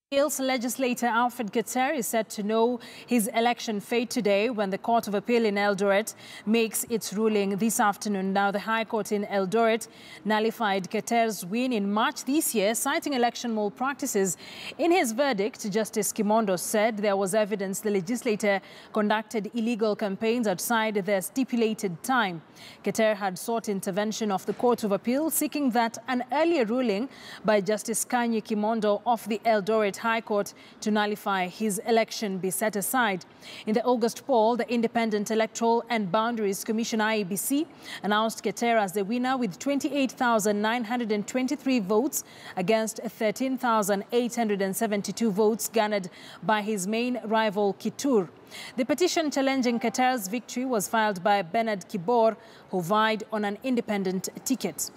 Hills legislator Alfred Keter is set to know his election fate today when the Court of Appeal in Eldoret makes its ruling this afternoon. Now, the High Court in Eldoret nullified Keter's win in March this year, citing election malpractices. In his verdict, Justice Kimondo said there was evidence the legislator conducted illegal campaigns outside their stipulated time. Keter had sought intervention of the Court of Appeal, seeking that an earlier ruling by Justice Kanyi Kimondo of the Eldoret High Court to nullify his election be set aside. In the August poll, the Independent Electoral and Boundaries Commission IEBC announced Keter as the winner with 28,923 votes against 13,872 votes garnered by his main rival Kitur. The petition challenging Keter's victory was filed by Benard Kibor, who vied on an independent ticket.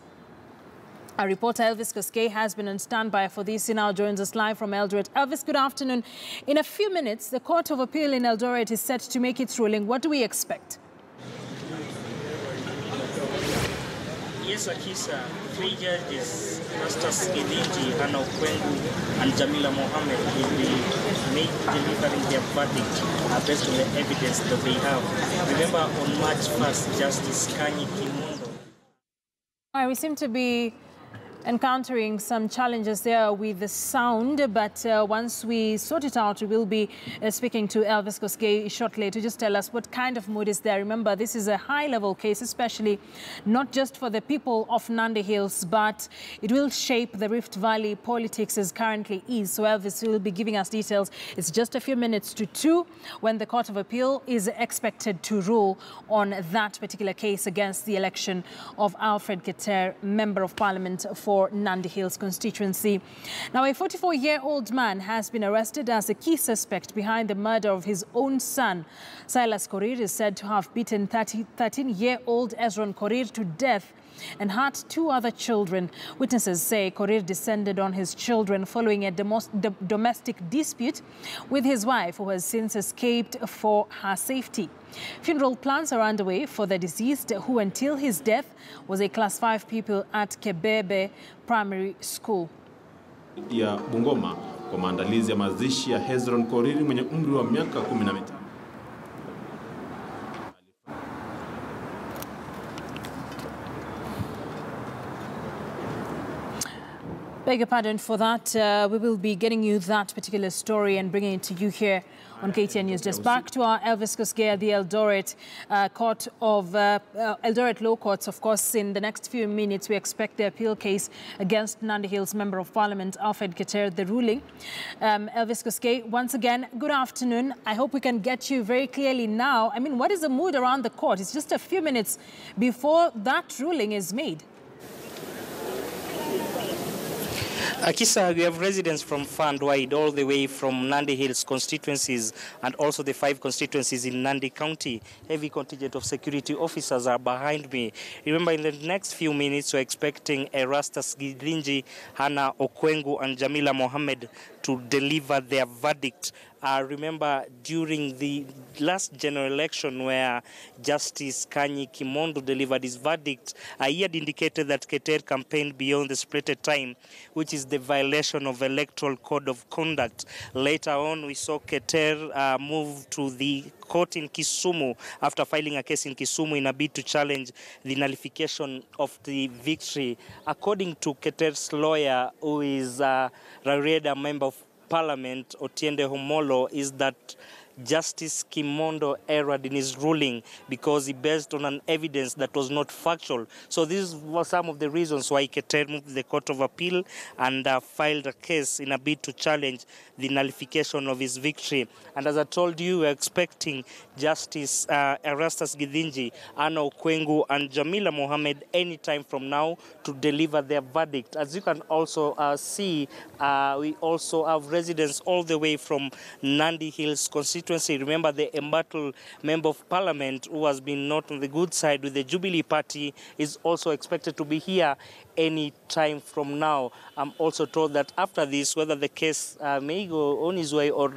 Our reporter Elvis Koskei has been on standby for this. He now joins us live from Eldoret. Elvis, good afternoon. In a few minutes, the Court of Appeal in Eldoret is set to make its ruling. What do we expect? Yes, Akisa, three judges, Justice Kanyi, Hannah Okwengu, and Jamila Mohammed will be delivering their verdict based on the evidence that they have. Remember, on March 1st, Justice Kanyi Kimondo. All right, we seem to be encountering some challenges there with the sound, but once we sort it out, we will be speaking to Elvis Koskei shortly to just tell us what kind of mood is there. Remember, this is a high-level case, especially not just for the people of Nandi Hills, but it will shape the Rift Valley politics as currently is. So Elvis will be giving us details. It's just a few minutes to 2 when the Court of Appeal is expected to rule on that particular case against the election of Alfred Keter, Member of Parliament for Nandi Hills constituency. Now, a 44-year-old man has been arrested as a key suspect behind the murder of his own son. Silas Korir is said to have beaten 13-year-old Ezron Korir to death and hurt 2 other children. Witnesses say Korir descended on his children following a domestic dispute with his wife, who has since escaped for her safety. Funeral plans are underway for the deceased, who until his death was a Class 5 pupil at Kebebe Primary School. Ya Bungoma kwa maandalizi ya mazishi ya Ezron Korir mwenye umri wa miaka 15. Beg your pardon for that. We will be getting you that particular story and bringing it to you here on KTN News. Just back to our Elvis Koskei, the Eldoret Court of Eldoret Law Courts. Of course, in the next few minutes, we expect the appeal case against Nandi Hills Member of Parliament Alfred Keter, the ruling. Elvis Koskei, once again, good afternoon. I hope we can get you very clearly now. I mean, what is the mood around the court? It's just a few minutes before that ruling is made. Akisa, we have residents from far and wide, all the way from Nandi Hills constituencies and also the 5 constituencies in Nandi County. Heavy contingent of security officers are behind me. Remember, in the next few minutes, we're expecting Justice Kanyi, Hannah Okwengu, and Jamila Mohammed to deliver their verdict. Remember, during the last general election where Justice Kanyi Kimondo delivered his verdict, he had indicated that Keter campaigned beyond the stipulated time, which is the violation of Electoral Code of Conduct. Later on, we saw Keter move to the court in Kisumu after filing a case in Kisumu in a bid to challenge the nullification of the victory. According to Keter's lawyer, who is a member of Parliament, Otiende Homolo, is that Justice Kimondo erred in his ruling because he based on an evidence that was not factual. So these were some of the reasons why Keter moved to the Court of Appeal and filed a case in a bid to challenge the nullification of his victory. And as I told you, we're expecting Justice Justice Kanyi, Hannah Okwengu, and Jamila Mohammed any time from now to deliver their verdict. As you can also see, we also have residents all the way from Nandi Hills constituency. Remember, the embattled Member of Parliament, who has been not on the good side with the Jubilee Party, is also expected to be here any time from now. I'm also told that after this, whether the case may go on his way or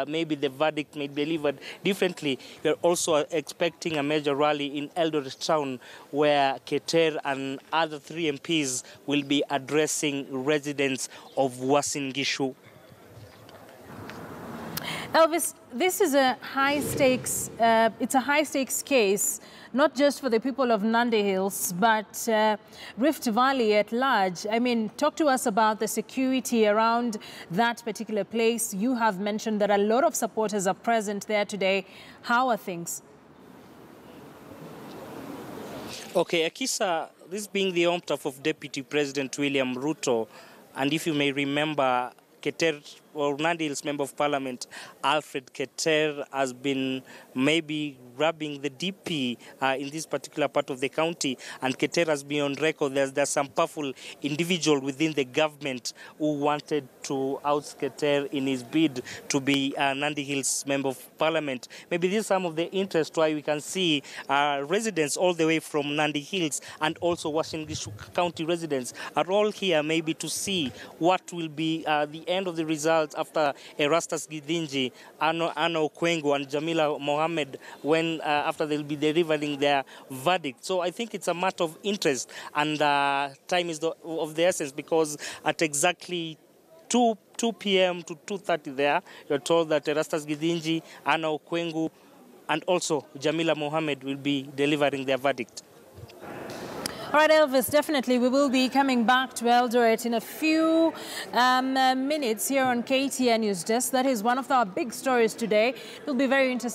maybe the verdict may be delivered differently, we're also expecting a major rally in Eldoret town where Keter and other 3 MPs will be addressing residents of Uasin Gishu. Elvis, this is a it's a high stakes case, not just for the people of Nandi Hills, but Rift Valley at large. I mean, talk to us about the security around that particular place. You have mentioned that a lot of supporters are present there today. How are things? Okay, Akisa, this being the home turf of Deputy President William Ruto, and if you may remember, Kitur, or Nandi Hills Member of Parliament, Alfred Keter, has been maybe grabbing the DP in this particular part of the county, and Keter has been on record. There's some powerful individual within the government who wanted to oust Keter in his bid to be Nandi Hills Member of Parliament. Maybe this is some of the interest why we can see residents all the way from Nandi Hills and also Washington County residents are all here maybe to see what will be the end of the results after Erastus Githinji, Anna Okwengu and Jamila Mohammed when after they'll be delivering their verdict. So I think it's a matter of interest, and time is of the essence, because at exactly 2 p.m. to 2:30 there, you're told that Erastus Githinji, Anna Okwengu and also Jamila Mohammed will be delivering their verdict. All right, Elvis, definitely we will be coming back to Eldoret in a few minutes here on KTN News Desk. That is one of our big stories today. It will be very interesting.